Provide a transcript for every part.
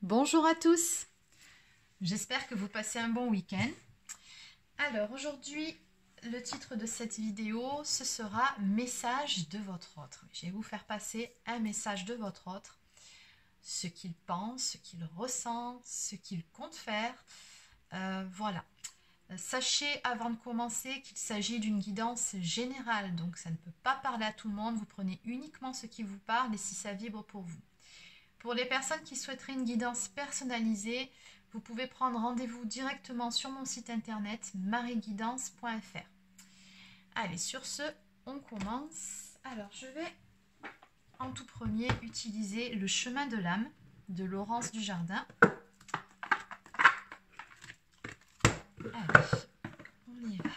Bonjour à tous, j'espère que vous passez un bon week-end. Alors aujourd'hui, le titre de cette vidéo, ce sera « Message de votre autre ». Je vais vous faire passer un message de votre autre, ce qu'il pense, ce qu'il ressent, ce qu'il compte faire. Voilà. Sachez avant de commencer qu'il s'agit d'une guidance générale, donc ça ne peut pas parler à tout le monde, vous prenez uniquement ce qui vous parle et si ça vibre pour vous. Pour les personnes qui souhaiteraient une guidance personnalisée, vous pouvez prendre rendez-vous directement sur mon site internet marieguidance.fr. Allez, sur ce, on commence. Alors, je vais en tout premier utiliser le chemin de l'âme de Laurence Dujardin. Allez, on y va.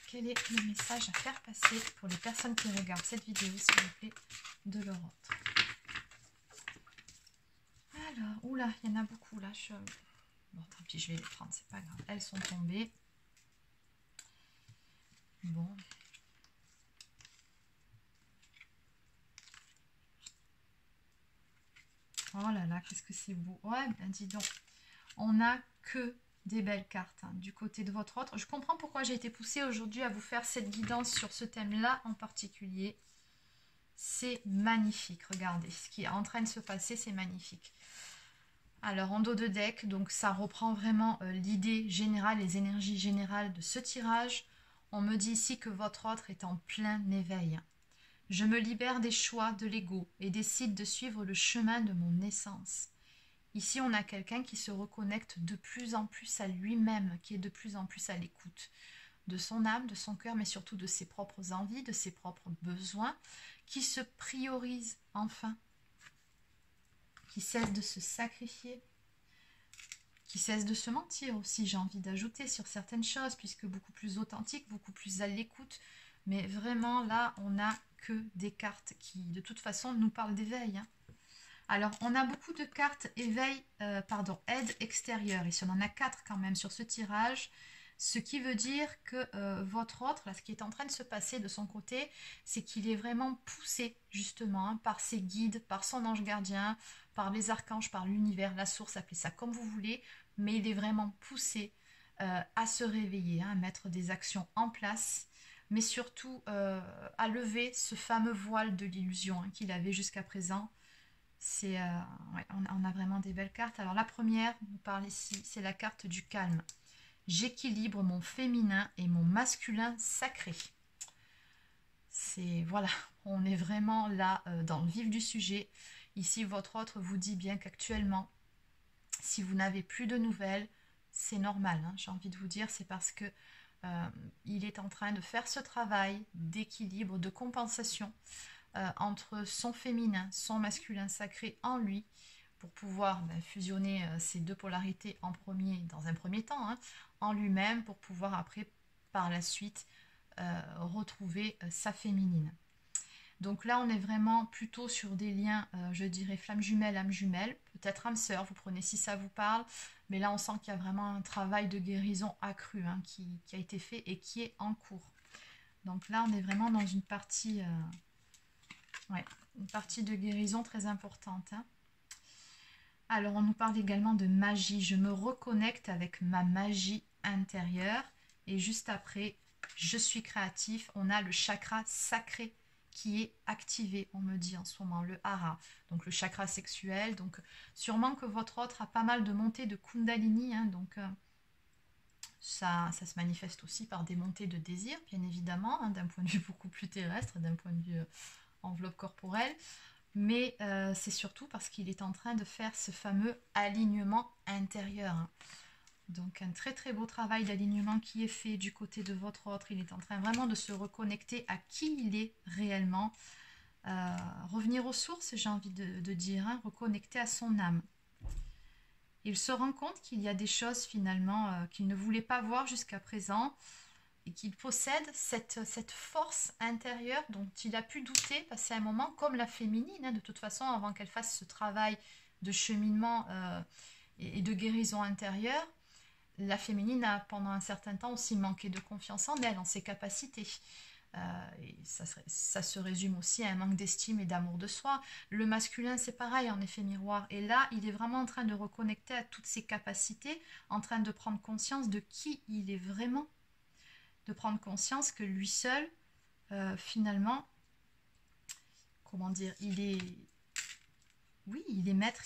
Quel est le message à faire passer pour les personnes qui regardent cette vidéo, s'il vous plaît, de leur autre? Alors, oula, il y en a beaucoup là. Bon, tant pis, je vais les prendre, c'est pas grave. Elles sont tombées. Bon. Oh là là, qu'est-ce que c'est beau. Ouais, ben dis donc. On n'a que des belles cartes hein, du côté de votre autre. Je comprends pourquoi j'ai été poussée aujourd'hui à vous faire cette guidance sur ce thème-là en particulier. C'est magnifique, regardez. Ce qui est en train de se passer, c'est magnifique. Alors, en dos de deck, donc ça reprend vraiment l'idée générale, les énergies générales de ce tirage. On me dit ici que votre autre est en plein éveil. Je me libère des choix de l'ego et décide de suivre le chemin de mon essence. Ici, on a quelqu'un qui se reconnecte de plus en plus à lui-même, qui est de plus en plus à l'écoute de son âme, de son cœur, mais surtout de ses propres envies, de ses propres besoins, qui se priorise enfin, qui cesse de se sacrifier, qui cesse de se mentir aussi, j'ai envie d'ajouter sur certaines choses, puisque beaucoup plus authentique, beaucoup plus à l'écoute, mais vraiment là, on n'a que des cartes qui, de toute façon, nous parlent d'éveil, hein. Alors, on a beaucoup de cartes éveil, aide extérieure. Ici, on en a 4 quand même sur ce tirage. Ce qui veut dire que votre autre, là, ce qui est en train de se passer de son côté, c'est qu'il est vraiment poussé justement hein, par ses guides, par son ange gardien, par les archanges, par l'univers, la source, appelez ça comme vous voulez. Mais il est vraiment poussé à se réveiller, hein, à mettre des actions en place. Mais surtout à lever ce fameux voile de l'illusion hein, qu'il avait jusqu'à présent. Ouais, on a vraiment des belles cartes. Alors la première, on nous parle ici, c'est la carte du calme. J'équilibre mon féminin et mon masculin sacré. Voilà, on est vraiment là dans le vif du sujet. Ici, votre autre vous dit bien qu'actuellement, si vous n'avez plus de nouvelles, c'est normal. Hein, j'ai envie de vous dire, c'est parce que il est en train de faire ce travail d'équilibre, de compensation entre son féminin, son masculin sacré en lui, pour pouvoir fusionner ces deux polarités dans un premier temps, hein, en lui-même, pour pouvoir après, par la suite, retrouver sa féminine. Donc là, on est vraiment plutôt sur des liens, je dirais, flamme jumelle, âme jumelle, peut-être âme sœur, vous prenez si ça vous parle, mais là, on sent qu'il y a vraiment un travail de guérison accru hein, qui a été fait et qui est en cours. Donc là, on est vraiment dans une partie... Ouais, une partie de guérison très importante. Hein. Alors, on nous parle également de magie. Je me reconnecte avec ma magie intérieure. Et juste après, je suis créatif. On a le chakra sacré qui est activé, on me dit en ce moment, le hara. Donc, le chakra sexuel. Donc, sûrement que votre autre a pas mal de montées de kundalini. Hein, donc, ça se manifeste aussi par des montées de désir, bien évidemment, hein, d'un point de vue beaucoup plus terrestre, d'un point de vue... enveloppe corporelle, mais c'est surtout parce qu'il est en train de faire ce fameux alignement intérieur. Hein. Donc un très très beau travail d'alignement qui est fait du côté de votre autre. Il est en train vraiment de se reconnecter à qui il est réellement. Revenir aux sources, j'ai envie de dire, hein, reconnecter à son âme. Il se rend compte qu'il y a des choses finalement qu'il ne voulait pas voir jusqu'à présent, et qu'il possède cette force intérieure dont il a pu douter, passer un moment, comme la féminine, hein, de toute façon, avant qu'elle fasse ce travail de cheminement et de guérison intérieure, la féminine a pendant un certain temps aussi manqué de confiance en elle, en ses capacités. Et ça se résume aussi à un manque d'estime et d'amour de soi. Le masculin, c'est pareil, en effet miroir. Et là, il est vraiment en train de reconnecter à toutes ses capacités, en train de prendre conscience de qui il est vraiment, de prendre conscience que lui seul, finalement, comment dire, il est... Oui, il est maître,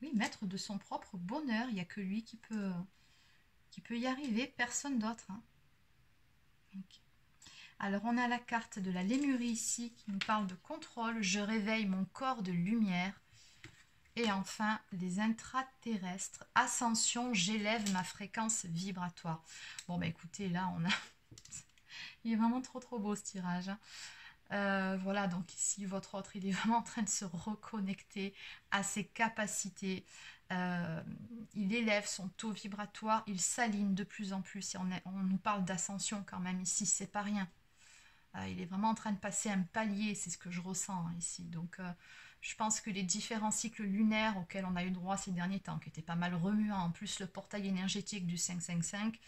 oui, maître de son propre bonheur. Il n'y a que lui qui peut y arriver, personne d'autre. Hein. Okay. Alors, on a la carte de la Lémurie ici qui nous parle de contrôle. Je réveille mon corps de lumière. Et enfin, les intraterrestres. Ascension, j'élève ma fréquence vibratoire. Bon, bah écoutez, là, on a... Il est vraiment trop beau ce tirage. Hein. Voilà, donc ici, votre autre, il est vraiment en train de se reconnecter à ses capacités. Il élève son taux vibratoire, il s'aligne de plus en plus. Et on nous parle d'ascension quand même ici, c'est pas rien. Il est vraiment en train de passer un palier, c'est ce que je ressens hein, ici. Donc, je pense que les différents cycles lunaires auxquels on a eu droit ces derniers temps, qui étaient pas mal remuants, en plus le portail énergétique du 555,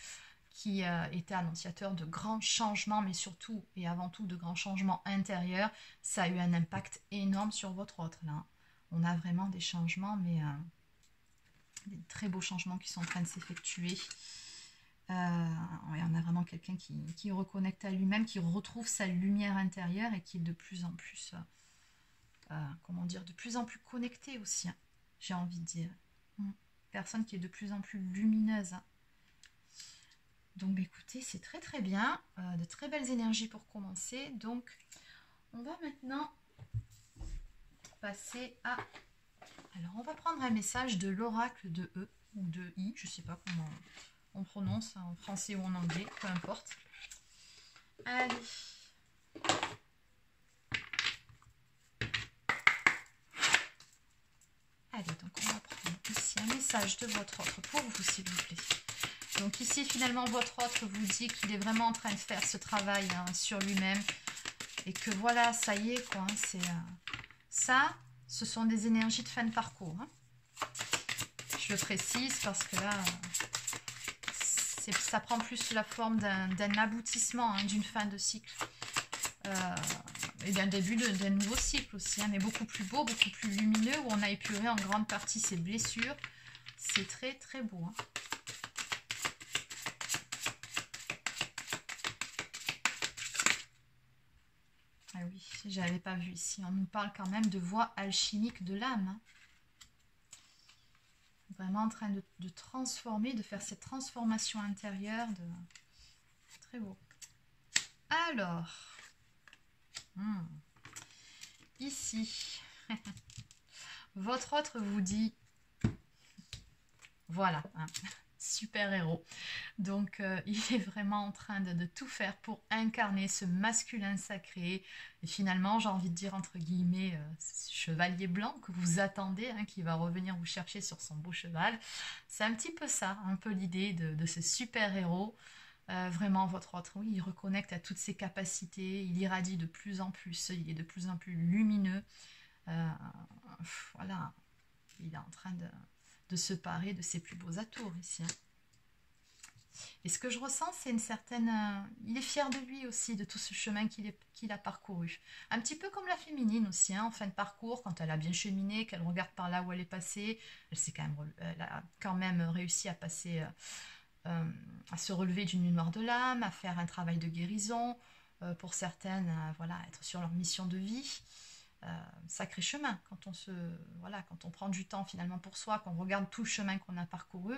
qui était annonciateur de grands changements, mais surtout et avant tout de grands changements intérieurs, ça a eu un impact énorme sur votre autre. Là. On a vraiment des changements, mais des très beaux changements qui sont en train de s'effectuer. On a vraiment quelqu'un qui reconnecte à lui-même, qui retrouve sa lumière intérieure et qui est de plus en plus, comment dire, de plus en plus connecté aussi, hein, j'ai envie de dire. Personne qui est de plus en plus lumineuse. Hein. Donc écoutez, c'est très bien, de très belles énergies pour commencer. Donc on va maintenant passer à... Alors on va prendre un message de l'oracle de E ou de I, je ne sais pas comment on prononce en français ou en anglais, peu importe. Allez. Allez, donc on va prendre ici un message de votre autre pour vous s'il vous plaît. Donc ici, finalement, votre autre vous dit qu'il est vraiment en train de faire ce travail hein, sur lui-même. Et que voilà, ça y est, quoi. Hein, c'est ça, ce sont des énergies de fin de parcours. Hein. Je le précise parce que là, ça prend plus la forme d'un aboutissement, hein, d'une fin de cycle. Et d'un début d'un nouveau cycle aussi. Hein, mais beaucoup plus beau, beaucoup plus lumineux, où on a épuré en grande partie ses blessures. C'est très beau. Hein. Ah oui, j'avais pas vu ici. On nous parle quand même de voie alchimique de l'âme. Hein. Vraiment en train de transformer, de faire cette transformation intérieure. Très beau. Alors, ici, votre autre vous dit, voilà, hein, super héros. Donc, il est vraiment en train de tout faire pour incarner ce masculin sacré. Et finalement, j'ai envie de dire, entre guillemets, ce chevalier blanc que vous attendez, hein, qui va revenir vous chercher sur son beau cheval. C'est un petit peu ça, un peu l'idée de ce super-héros. Vraiment, votre autre, oui, il reconnecte à toutes ses capacités. Il irradie de plus en plus. Il est de plus en plus lumineux. Voilà, il est en train de se parer de ses plus beaux atours ici. Hein. Et ce que je ressens, c'est une certaine... il est fier de lui aussi, de tout ce chemin qu'il a parcouru. Un petit peu comme la féminine aussi, hein, en fin de parcours, quand elle a bien cheminé, qu'elle regarde par là où elle est passée, elle a quand même réussi à passer, à se relever d'une nuit noire de l'âme, à faire un travail de guérison, pour certaines, voilà, être sur leur mission de vie. Sacré chemin, quand on prend du temps finalement pour soi, qu'on regarde tout le chemin qu'on a parcouru,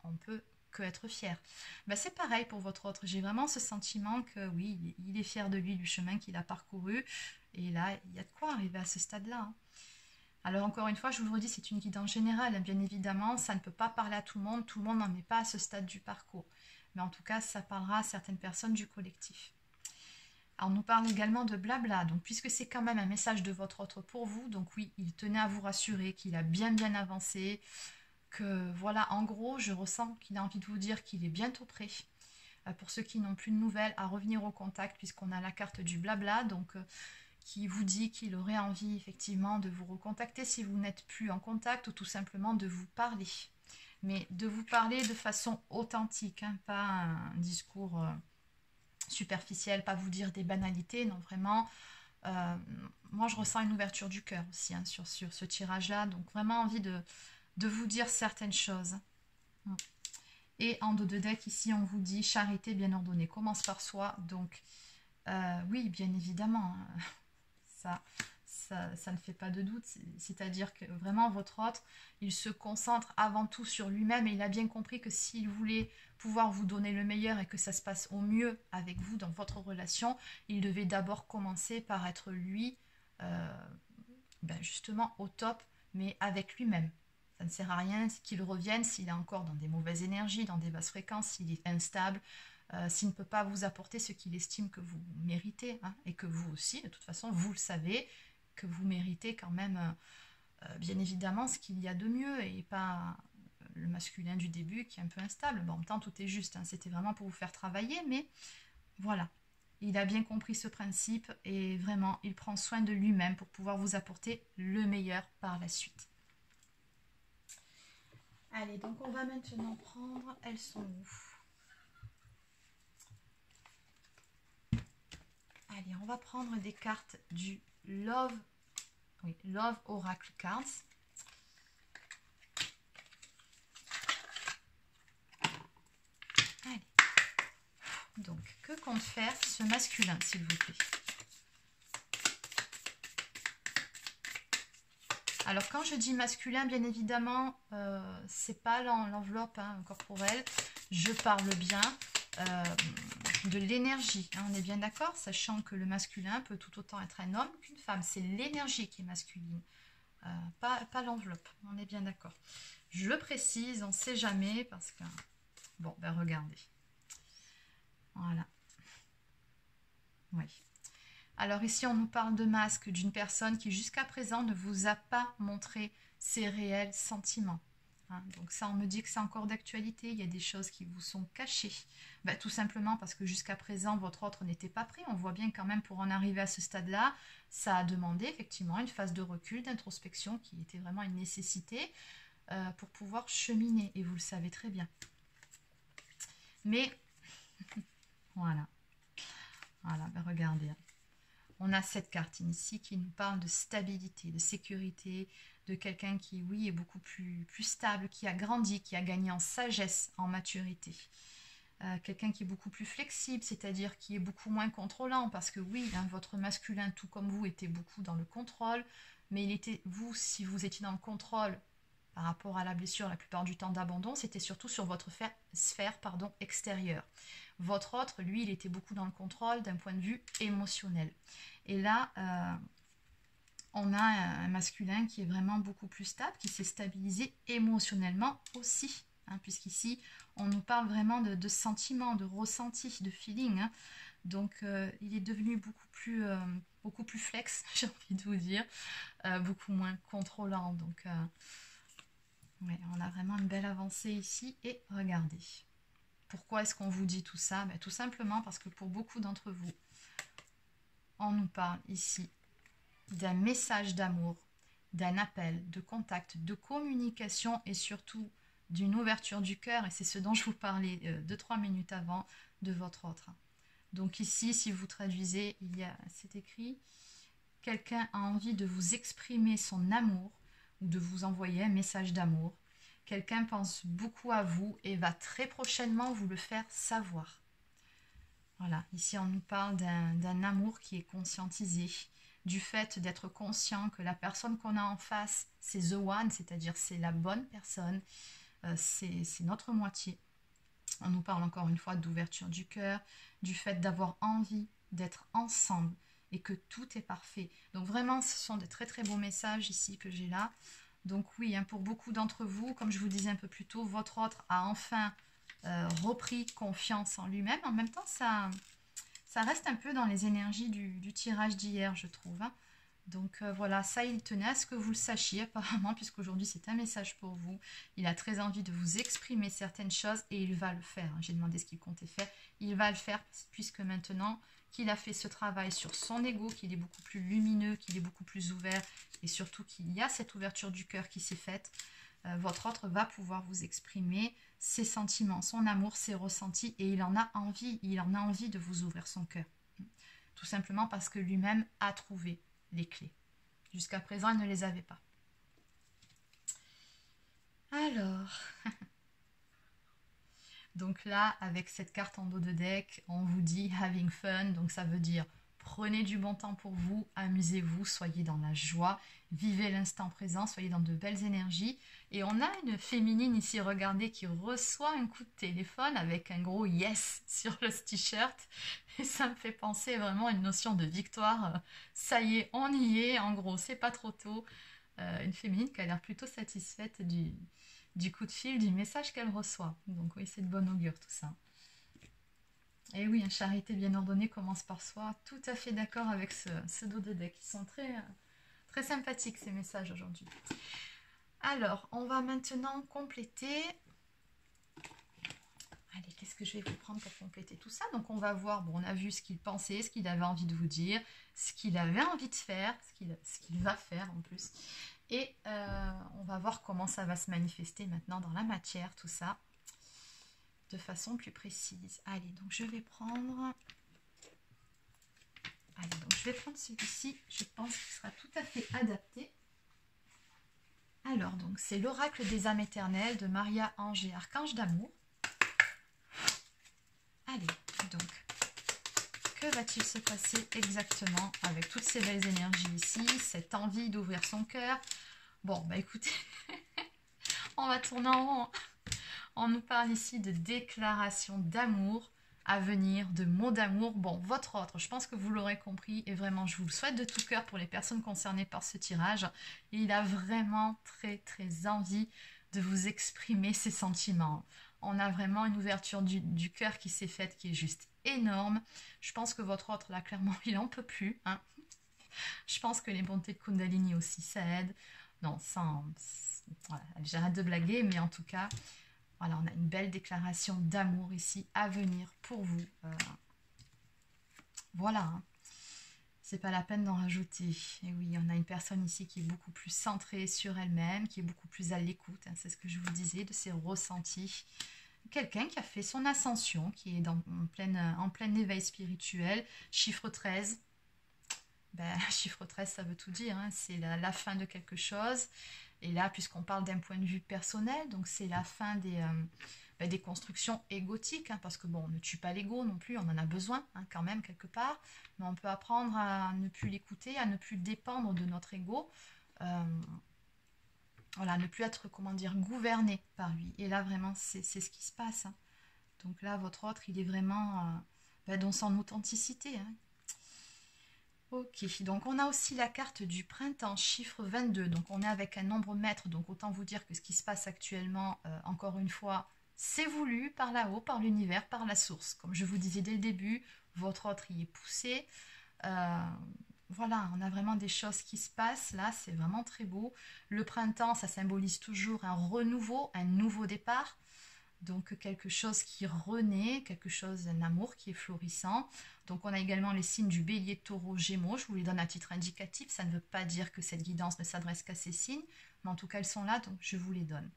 on peut que être fier. Ben, c'est pareil pour votre autre. J'ai vraiment ce sentiment que oui, il est fier de lui, du chemin qu'il a parcouru. Et là, il y a de quoi arriver à ce stade-là. Hein. Alors encore une fois, je vous le redis, c'est une guidance générale. Hein. Bien évidemment, ça ne peut pas parler à tout le monde. Tout le monde n'en est pas à ce stade du parcours. Mais en tout cas, ça parlera à certaines personnes du collectif. Alors, on nous parle également de blabla. Donc, puisque c'est quand même un message de votre autre pour vous, donc oui, il tenait à vous rassurer qu'il a bien avancé. Que voilà, en gros, je ressens qu'il a envie de vous dire qu'il est bientôt prêt. Pour ceux qui n'ont plus de nouvelles, à revenir au contact, puisqu'on a la carte du blabla, donc qui vous dit qu'il aurait envie effectivement de vous recontacter si vous n'êtes plus en contact, ou tout simplement de vous parler. mais de vous parler de façon authentique, hein, pas un discours superficiel, pas vous dire des banalités, non, vraiment. Moi, je ressens une ouverture du cœur aussi, hein, sur ce tirage-là, donc vraiment envie de vous dire certaines choses. Et en dos de deck, ici, on vous dit charité bien ordonnée, commence par soi. Donc, oui, bien évidemment, ça ne fait pas de doute. C'est-à-dire que vraiment, votre autre, il se concentre avant tout sur lui-même et il a bien compris que s'il voulait pouvoir vous donner le meilleur et que ça se passe au mieux avec vous dans votre relation, il devait d'abord commencer par être lui, justement, au top, mais avec lui-même. Ça ne sert à rien qu'il revienne s'il est encore dans des mauvaises énergies, dans des basses fréquences, s'il est instable, s'il ne peut pas vous apporter ce qu'il estime que vous méritez, hein, et que vous aussi, de toute façon, vous le savez, que vous méritez quand même, bien évidemment, ce qu'il y a de mieux, et pas le masculin du début qui est un peu instable. Bon, en même temps, tout est juste, hein, c'était vraiment pour vous faire travailler, mais voilà. Il a bien compris ce principe, et vraiment, il prend soin de lui-même pour pouvoir vous apporter le meilleur par la suite. Allez, donc on va maintenant prendre, elles sont où? Allez, on va prendre des cartes du Love, oui, Love Oracle Cards. Allez. Donc, que compte faire ce masculin, s'il vous plaît? Alors, quand je dis masculin, bien évidemment, c'est pas l'enveloppe, hein, corporelle. Je parle bien de l'énergie, hein, on est bien d'accord, sachant que le masculin peut tout autant être un homme qu'une femme. C'est l'énergie qui est masculine, pas l'enveloppe, on est bien d'accord. Je le précise, on ne sait jamais, parce que... Bon, ben regardez. Voilà. Oui. Alors ici, on nous parle de masque d'une personne qui jusqu'à présent ne vous a pas montré ses réels sentiments. Hein, donc ça, on me dit que c'est encore d'actualité, il y a des choses qui vous sont cachées. Ben, tout simplement parce que jusqu'à présent, votre autre n'était pas pris. On voit bien quand même pour en arriver à ce stade-là, ça a demandé effectivement une phase de recul, d'introspection qui était vraiment une nécessité pour pouvoir cheminer. Et vous le savez très bien. Mais, voilà. Voilà, ben regardez. On a cette carte ici qui nous parle de stabilité, de sécurité, de quelqu'un qui, oui, est beaucoup plus stable, qui a grandi, qui a gagné en sagesse, en maturité. Quelqu'un qui est beaucoup plus flexible, c'est-à-dire qui est beaucoup moins contrôlant, parce que oui, hein, votre masculin, tout comme vous, était beaucoup dans le contrôle, mais il était, vous, si vous étiez dans le contrôle par rapport à la blessure, la plupart du temps d'abandon, c'était surtout sur votre sphère extérieure. Votre autre, lui, il était beaucoup dans le contrôle d'un point de vue émotionnel. Et là, on a un masculin qui est vraiment beaucoup plus stable, qui s'est stabilisé émotionnellement aussi. Hein, puisqu'ici, on nous parle vraiment de sentiments, de ressenti, de feeling. Hein. Donc, il est devenu beaucoup plus flex, j'ai envie de vous dire, beaucoup moins contrôlant. Donc, ouais, on a vraiment une belle avancée ici. Et regardez. Pourquoi est-ce qu'on vous dit tout ça? Tout simplement parce que pour beaucoup d'entre vous, on nous parle ici d'un message d'amour, d'un appel, de contact, de communication et surtout d'une ouverture du cœur. Et c'est ce dont je vous parlais 2-3 minutes avant de votre autre. Donc ici, si vous traduisez, c'est écrit « Quelqu'un a envie de vous exprimer son amour ou de vous envoyer un message d'amour. Quelqu'un pense beaucoup à vous et va très prochainement vous le faire savoir. » Voilà, ici on nous parle d'un amour qui est conscientisé, du fait d'être conscient que la personne qu'on a en face, c'est the one, c'est-à-dire c'est la bonne personne, c'est notre moitié. On nous parle encore une fois d'ouverture du cœur, du fait d'avoir envie d'être ensemble et que tout est parfait. Donc vraiment, ce sont de très très beaux messages ici que j'ai là. Donc oui, hein, pour beaucoup d'entre vous, comme je vous disais un peu plus tôt, votre autre a enfin repris confiance en lui-même. En même temps, ça reste un peu dans les énergies du tirage d'hier, je trouve. Hein. Donc voilà, ça, il tenait à ce que vous le sachiez apparemment, puisqu'aujourd'hui c'est un message pour vous. Il a très envie de vous exprimer certaines choses et il va le faire. Hein. J'ai demandé ce qu'il comptait faire. Il va le faire puisque maintenant qu'il a fait ce travail sur son ego, qu'il est beaucoup plus lumineux, qu'il est beaucoup plus ouvert et surtout qu'il y a cette ouverture du cœur qui s'est faite, votre autre va pouvoir vous exprimer ses sentiments, son amour, ses ressentis, et il en a envie de vous ouvrir son cœur. Tout simplement parce que lui-même a trouvé les clés. Jusqu'à présent, il ne les avait pas. Alors, donc là, avec cette carte en dos de deck, on vous dit having fun, donc ça veut dire prenez du bon temps pour vous, amusez-vous, soyez dans la joie, vivez l'instant présent, soyez dans de belles énergies. Et on a une féminine ici, regardez, qui reçoit un coup de téléphone avec un gros yes sur le t-shirt. Et ça me fait penser vraiment à une notion de victoire. Ça y est, on y est, en gros, c'est pas trop tôt. Une féminine qui a l'air plutôt satisfaite du coup de fil, du message qu'elle reçoit. Donc oui, c'est de bon augure tout ça. Et oui, une charité bien ordonnée commence par soi. Tout à fait d'accord avec ce dos de deck. Ils sont très, très sympathiques ces messages aujourd'hui. Alors, on va maintenant compléter. Allez, qu'est-ce que je vais vous prendre pour compléter tout ça? Donc on va voir, bon, on a vu ce qu'il pensait, ce qu'il avait envie de vous dire, ce qu'il avait envie de faire, ce qu'il va faire en plus. Et on va voir comment ça va se manifester maintenant dans la matière, tout ça, de façon plus précise. Allez, donc je vais prendre... Allez, donc je vais prendre celui-ci, je pense qu'il sera tout à fait adapté. Alors, donc, c'est l'oracle des âmes éternelles de Maria, Ange et Archange d'amour. Allez, donc, que va-t-il se passer exactement avec toutes ces belles énergies ici, cette envie d'ouvrir son cœur? Bon, bah écoutez, on va tourner en rond. On nous parle ici de déclaration d'amour à venir, de mots d'amour. Bon, votre autre, je pense que vous l'aurez compris, et vraiment, je vous le souhaite de tout cœur pour les personnes concernées par ce tirage. Il a vraiment très, très envie de vous exprimer ses sentiments. On a vraiment une ouverture du cœur qui s'est faite, qui est juste énorme. Je pense que votre autre, là, clairement, il n'en peut plus. Hein. Je pense que les bontés de Kundalini aussi, ça aide. Non, voilà, j'arrête de blaguer, mais en tout cas... Voilà, on a une belle déclaration d'amour ici à venir pour vous. Voilà, hein. C'est pas la peine d'en rajouter. Et oui, on a une personne ici qui est beaucoup plus centrée sur elle-même, qui est beaucoup plus à l'écoute, hein, c'est ce que je vous disais, de ses ressentis. Quelqu'un qui a fait son ascension, qui est en plein éveil spirituel. Chiffre 13. Ben, chiffre 13, ça veut tout dire, hein. C'est la fin de quelque chose. Et là, puisqu'on parle d'un point de vue personnel, donc c'est la fin des constructions égotiques, hein, parce que bon, on ne tue pas l'ego non plus, on en a besoin hein, quand même quelque part, mais on peut apprendre à ne plus l'écouter, à ne plus dépendre de notre ego, voilà, ne plus être, comment dire, gouverné par lui. Et là, vraiment, c'est ce qui se passe. Hein. Donc là, votre autre, il est vraiment dans son authenticité, hein. Ok, donc on a aussi la carte du printemps, chiffre 22, donc on est avec un nombre maître, donc autant vous dire que ce qui se passe actuellement, encore une fois, c'est voulu par là-haut, par l'univers, par la source. Comme je vous disais dès le début, votre autre y est poussé. Voilà, on a vraiment des choses qui se passent, là, c'est vraiment très beau. Le printemps, ça symbolise toujours un renouveau, un nouveau départ. Donc quelque chose qui renaît, quelque chose, un amour qui est florissant. Donc on a également les signes du bélier, taureau, gémeaux. Je vous les donne à titre indicatif. Ça ne veut pas dire que cette guidance ne s'adresse qu'à ces signes. Mais en tout cas, elles sont là, donc je vous les donne.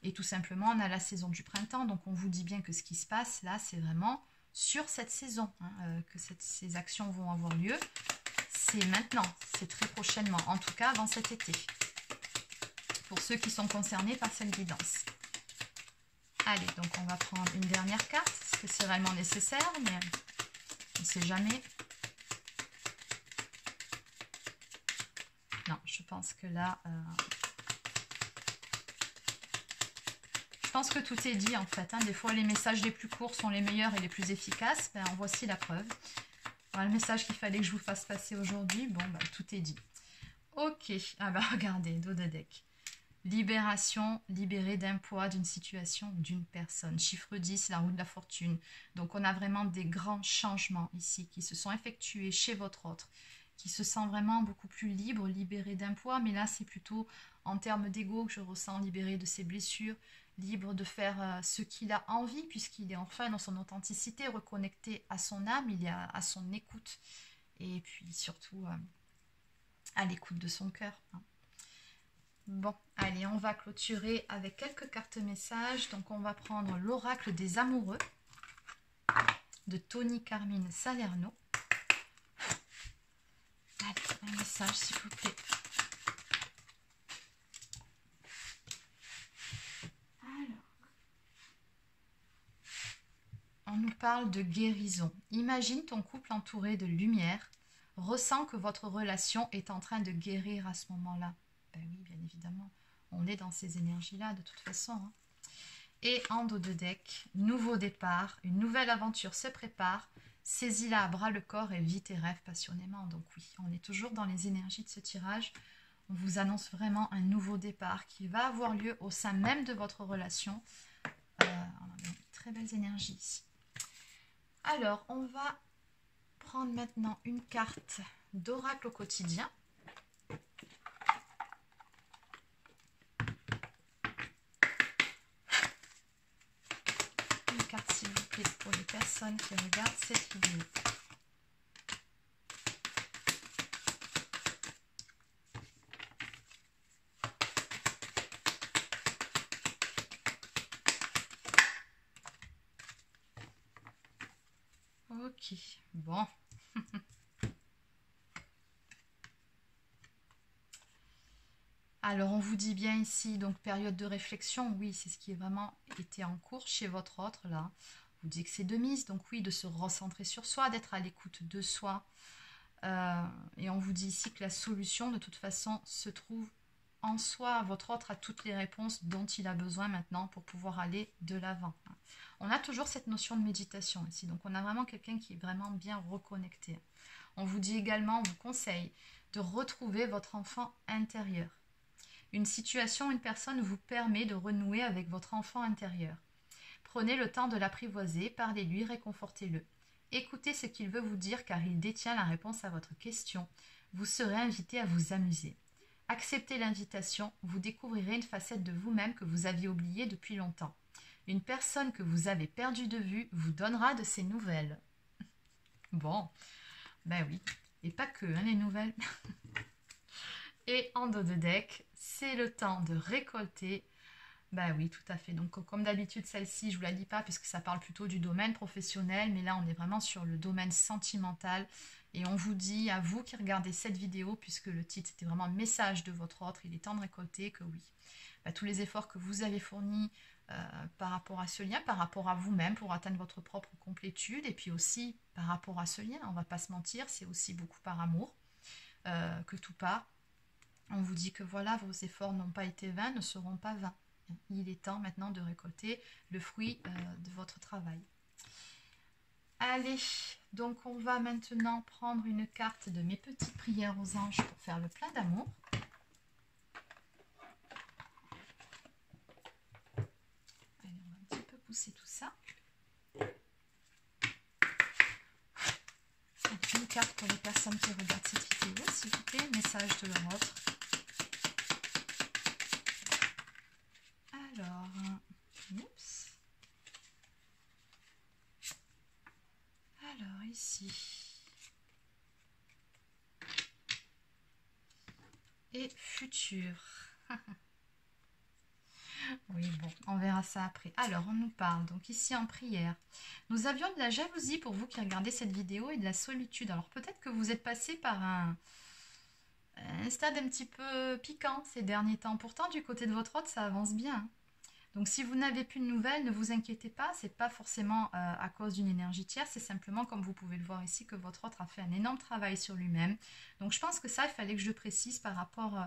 Et tout simplement, on a la saison du printemps. Donc on vous dit bien que ce qui se passe là, c'est vraiment sur cette saison hein, que ces actions vont avoir lieu. C'est maintenant, c'est très prochainement. En tout cas, avant cet été. Pour ceux qui sont concernés par cette guidance. Allez, donc on va prendre une dernière carte, parce que c'est réellement nécessaire, mais on ne sait jamais. Non, je pense que là... Je pense que tout est dit en fait. Hein. Des fois, les messages les plus courts sont les meilleurs et les plus efficaces. Ben, en voici la preuve. Voilà, le message qu'il fallait que je vous fasse passer aujourd'hui, bon, ben, tout est dit. Ok, ah bah regardez, dos de deck. Libération, libérée d'un poids, d'une situation, d'une personne. Chiffre 10, la roue de la fortune. Donc on a vraiment des grands changements ici qui se sont effectués chez votre autre, qui se sent vraiment beaucoup plus libre, libéré d'un poids. Mais là, c'est plutôt en termes d'ego que je ressens, libéré de ses blessures, libre de faire ce qu'il a envie, puisqu'il est enfin dans son authenticité, reconnecté à son âme, il est à son écoute. Et puis surtout à l'écoute de son cœur. Hein. Bon, allez, on va clôturer avec quelques cartes messages. Donc, on va prendre l'oracle des amoureux de Tony Carmine Salerno. Allez, un message, s'il vous plaît. On nous parle de guérison. Imagine ton couple entouré de lumière. Ressens que votre relation est en train de guérir à ce moment-là. Ben oui, bien évidemment. On est dans ces énergies-là de toute façon. Hein. Et en dos de deck, nouveau départ. Une nouvelle aventure se prépare. Saisis-la à bras le corps et vis tes rêves passionnément. Donc oui, on est toujours dans les énergies de ce tirage. On vous annonce vraiment un nouveau départ qui va avoir lieu au sein même de votre relation. On a de très belles énergies ici. Alors, on va prendre maintenant une carte d'oracle au quotidien. Une carte, s'il vous plaît, pour les personnes qui regardent cette vidéo. Ok, bon. Alors, on vous dit bien ici, donc période de réflexion, oui, c'est ce qui est vraiment été en cours chez votre autre, là. On vous dit que c'est de mise, donc oui, de se recentrer sur soi, d'être à l'écoute de soi. Et on vous dit ici que la solution, de toute façon, se trouve en soi. Votre autre a toutes les réponses dont il a besoin maintenant pour pouvoir aller de l'avant. On a toujours cette notion de méditation ici, donc on a vraiment quelqu'un qui est vraiment bien reconnecté. On vous dit également, on vous conseille de retrouver votre enfant intérieur. Une situation, une personne vous permet de renouer avec votre enfant intérieur. Prenez le temps de l'apprivoiser, parlez-lui, réconfortez-le. Écoutez ce qu'il veut vous dire car il détient la réponse à votre question. Vous serez invité à vous amuser. Acceptez l'invitation, vous découvrirez une facette de vous-même que vous aviez oubliée depuis longtemps. Une personne que vous avez perdue de vue vous donnera de ses nouvelles. Bon, ben oui, et pas que hein, les nouvelles. Et en dos de deck, c'est le temps de récolter. Ben oui, tout à fait. Donc comme d'habitude, celle-ci, je ne vous la dis pas puisque ça parle plutôt du domaine professionnel, mais là on est vraiment sur le domaine sentimental. Et on vous dit, à vous qui regardez cette vidéo, puisque le titre était vraiment un message de votre autre, il est temps de récolter que oui, tous les efforts que vous avez fournis par rapport à ce lien, par rapport à vous-même pour atteindre votre propre complétude, et puis aussi par rapport à ce lien, on ne va pas se mentir, c'est aussi beaucoup par amour que tout part. On vous dit que voilà, vos efforts n'ont pas été vains, ne seront pas vains. Il est temps maintenant de récolter le fruit de votre travail. Allez, donc on va maintenant prendre une carte de mes petites prières aux anges pour faire le plein d'amour. Allez, on va un petit peu pousser tout ça. Donc, une carte pour les personnes qui regardent cette vidéo, s'il vous plaît, message de leur autre. Alors, oups. Alors, ici. Et futur. Oui, bon, on verra ça après. Alors, on nous parle, donc ici en prière. Nous avions de la jalousie pour vous qui regardez cette vidéo et de la solitude. Alors, peut-être que vous êtes passé par un stade un petit peu piquant ces derniers temps. Pourtant, du côté de votre autre, ça avance bien. Donc, si vous n'avez plus de nouvelles, ne vous inquiétez pas. Ce n'est pas forcément à cause d'une énergie tierce. C'est simplement, comme vous pouvez le voir ici, que votre autre a fait un énorme travail sur lui-même. Donc, je pense que ça, il fallait que je précise par rapport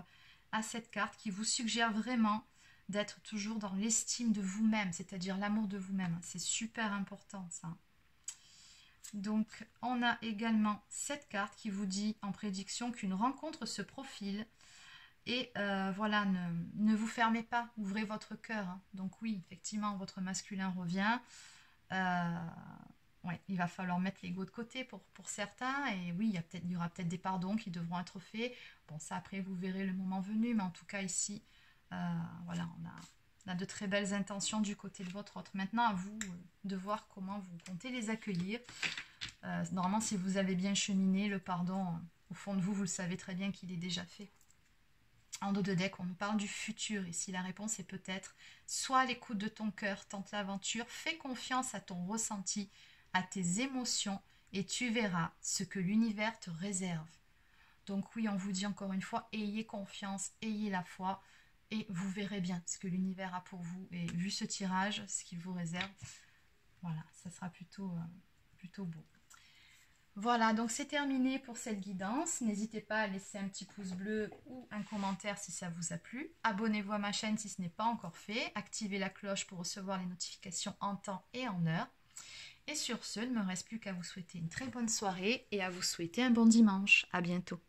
à cette carte qui vous suggère vraiment d'être toujours dans l'estime de vous-même, c'est-à-dire l'amour de vous-même. C'est super important, ça. Donc, on a également cette carte qui vous dit en prédiction qu'une rencontre se profile. Et voilà, ne vous fermez pas, ouvrez votre cœur. Hein. Donc oui, effectivement, votre masculin revient. Ouais, il va falloir mettre l'ego de côté pour certains. Et oui, il y aura peut-être des pardons qui devront être faits. Bon, ça après, vous verrez le moment venu. Mais en tout cas, ici, voilà, on a de très belles intentions du côté de votre autre. Maintenant, à vous de voir comment vous comptez les accueillir. Normalement, si vous avez bien cheminé, le pardon, au fond de vous, vous le savez très bien qu'il est déjà fait. En dos de deck, on nous parle du futur. Ici, la réponse est peut-être sois à l'écoute de ton cœur, tente l'aventure, fais confiance à ton ressenti, à tes émotions et tu verras ce que l'univers te réserve. Donc oui, on vous dit encore une fois, ayez confiance, ayez la foi et vous verrez bien ce que l'univers a pour vous. Et vu ce tirage, ce qu'il vous réserve, voilà, ça sera plutôt beau. Voilà, donc c'est terminé pour cette guidance. N'hésitez pas à laisser un petit pouce bleu ou un commentaire si ça vous a plu. Abonnez-vous à ma chaîne si ce n'est pas encore fait. Activez la cloche pour recevoir les notifications en temps et en heure. Et sur ce, il ne me reste plus qu'à vous souhaiter une très bonne soirée et à vous souhaiter un bon dimanche. À bientôt.